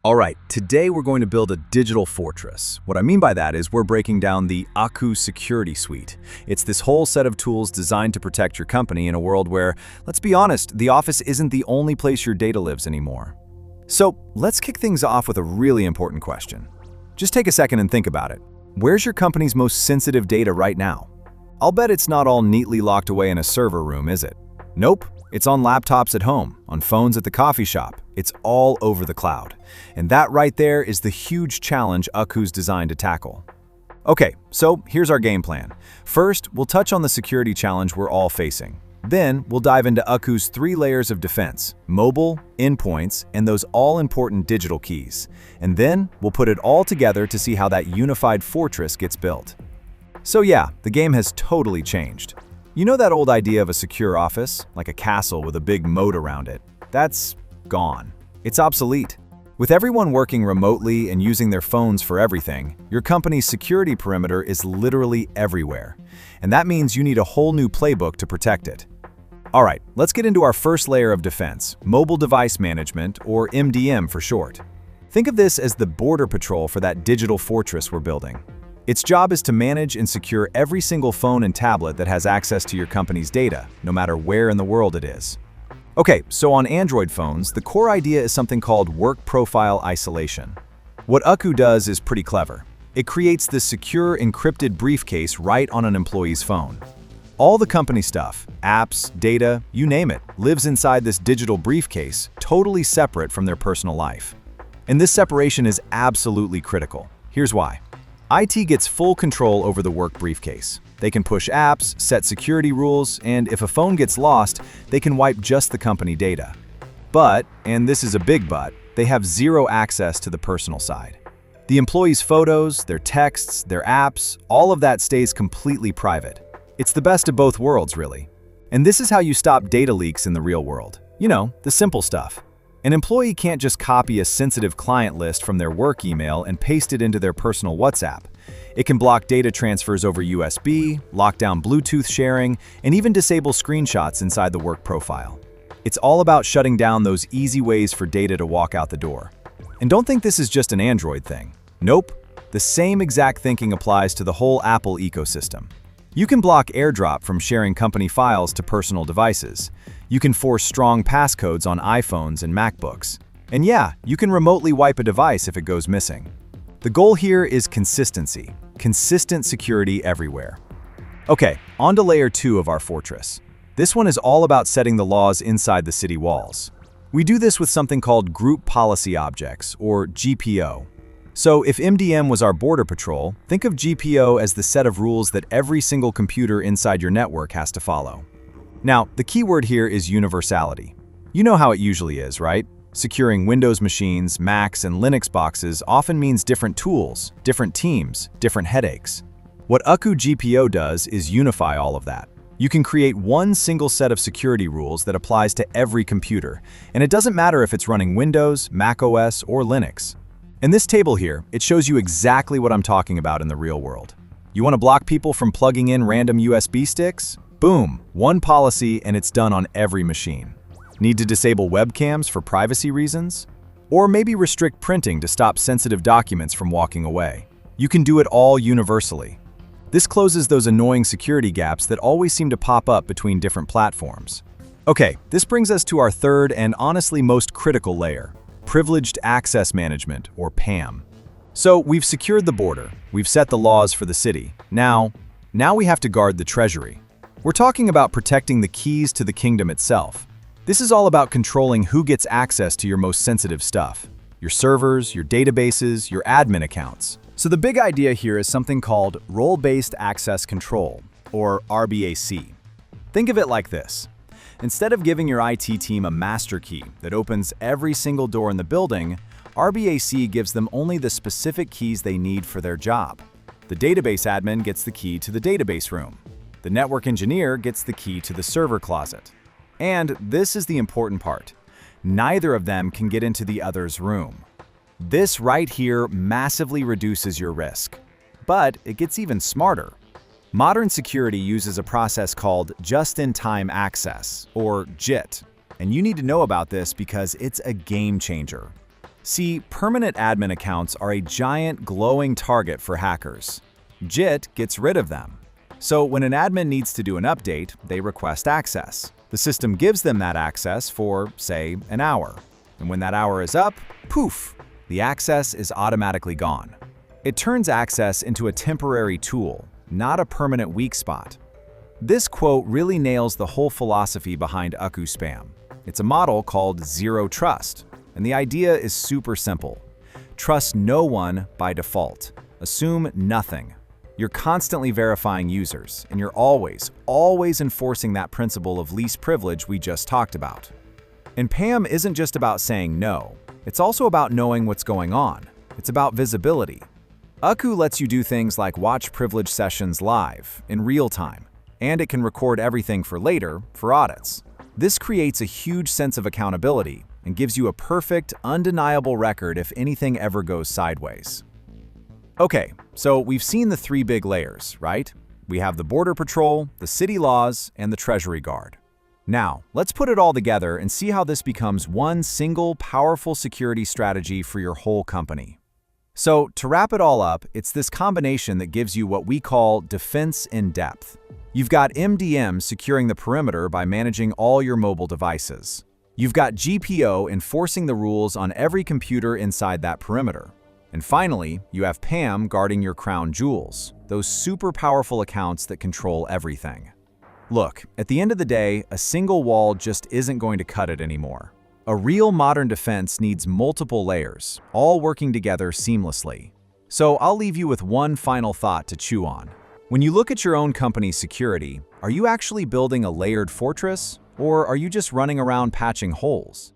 All right, today we're going to build a digital fortress. What I mean by that is we're breaking down the Akku Security Suite. It's this whole set of tools designed to protect your company in a world where, let's be honest, the office isn't the only place your data lives anymore. So let's kick things off with a really important question. Just take a second and think about it. Where's your company's most sensitive data right now? I'll bet it's not all neatly locked away in a server room, is it? Nope. It's on laptops at home, on phones at the coffee shop. It's all over the cloud. And that right there is the huge challenge Akku's designed to tackle. Okay, so here's our game plan. First, we'll touch on the security challenge we're all facing. Then, we'll dive into Akku's 3 layers of defense: mobile, endpoints, and those all-important digital keys. And then, we'll put it all together to see how that unified fortress gets built. So yeah, the game has totally changed. You know that old idea of a secure office, like a castle with a big moat around it? That's gone. It's obsolete. With everyone working remotely and using their phones for everything, your company's security perimeter is literally everywhere. And that means you need a whole new playbook to protect it. All right, let's get into our first layer of defense: mobile device management, or MDM for short. Think of this as the border patrol for that digital fortress we're building. Its job is to manage and secure every single phone and tablet that has access to your company's data, no matter where in the world it is. Okay, so on Android phones, the core idea is something called work profile isolation. What Akku does is pretty clever. It creates this secure encrypted briefcase right on an employee's phone. All the company stuff, apps, data, you name it, lives inside this digital briefcase, totally separate from their personal life. And this separation is absolutely critical. Here's why. IT gets full control over the work briefcase. They can push apps, set security rules, and if a phone gets lost, they can wipe just the company data. But, and this is a big but, they have zero access to the personal side. The employees' photos, their texts, their apps, all of that stays completely private. It's the best of both worlds, really. And this is how you stop data leaks in the real world. You know, the simple stuff. An employee can't just copy a sensitive client list from their work email and paste it into their personal WhatsApp. It can block data transfers over USB, lock down Bluetooth sharing, and even disable screenshots inside the work profile. It's all about shutting down those easy ways for data to walk out the door. And don't think this is just an Android thing. Nope. The same exact thinking applies to the whole Apple ecosystem. You can block AirDrop from sharing company files to personal devices. You can force strong passcodes on iPhones and MacBooks. And yeah, you can remotely wipe a device if it goes missing. The goal here is consistency. Consistent security everywhere. Okay, on to layer 2 of our fortress. This one is all about setting the laws inside the city walls. We do this with something called Group Policy Objects, or GPO. So if MDM was our border patrol, think of GPO as the set of rules that every single computer inside your network has to follow. Now, the key word here is universality. You know how it usually is, right? Securing Windows machines, Macs, and Linux boxes often means different tools, different teams, different headaches. What Akku GPO does is unify all of that. You can create one single set of security rules that applies to every computer, and it doesn't matter if it's running Windows, Mac OS, or Linux. In this table here, it shows you exactly what I'm talking about in the real world. You want to block people from plugging in random USB sticks? Boom, one policy and it's done on every machine. Need to disable webcams for privacy reasons? Or maybe restrict printing to stop sensitive documents from walking away. You can do it all universally. This closes those annoying security gaps that always seem to pop up between different platforms. Okay, this brings us to our third and honestly most critical layer: Privileged Access Management, or PAM. So we've secured the border, we've set the laws for the city. Now we have to guard the treasury. We're talking about protecting the keys to the kingdom itself. This is all about controlling who gets access to your most sensitive stuff: your servers, your databases, your admin accounts. So the big idea here is something called Role-Based Access Control, or RBAC. Think of it like this. Instead of giving your IT team a master key that opens every single door in the building, RBAC gives them only the specific keys they need for their job. The database admin gets the key to the database room. The network engineer gets the key to the server closet. And this is the important part. Neither of them can get into the other's room. This right here massively reduces your risk. But it gets even smarter. Modern security uses a process called just-in-time access, or JIT, and you need to know about this because it's a game changer. See, permanent admin accounts are a giant glowing target for hackers. JIT gets rid of them. So when an admin needs to do an update, they request access. The system gives them that access for, say, an hour. And when that hour is up, poof, the access is automatically gone. It turns access into a temporary tool, not a permanent weak spot. This quote really nails the whole philosophy behind Akku spam. It's a model called Zero Trust, and the idea is super simple. Trust no one by default. Assume nothing. You're constantly verifying users, and you're always enforcing that principle of least privilege we just talked about. And PAM isn't just about saying no. It's also about knowing what's going on. It's about visibility. Akku lets you do things like watch privilege sessions live, in real time, and it can record everything for later, for audits. This creates a huge sense of accountability and gives you a perfect, undeniable record if anything ever goes sideways. Okay, so we've seen the three big layers, right? We have the Border Patrol, the city laws, and the Treasury Guard. Now, let's put it all together and see how this becomes one single, powerful security strategy for your whole company. So, to wrap it all up, it's this combination that gives you what we call defense in depth. You've got MDM securing the perimeter by managing all your mobile devices. You've got GPO enforcing the rules on every computer inside that perimeter. And finally, you have PAM guarding your crown jewels, those super powerful accounts that control everything. Look, at the end of the day, a single wall just isn't going to cut it anymore. A real modern defense needs multiple layers, all working together seamlessly. So I'll leave you with one final thought to chew on. When you look at your own company's security, are you actually building a layered fortress, or are you just running around patching holes?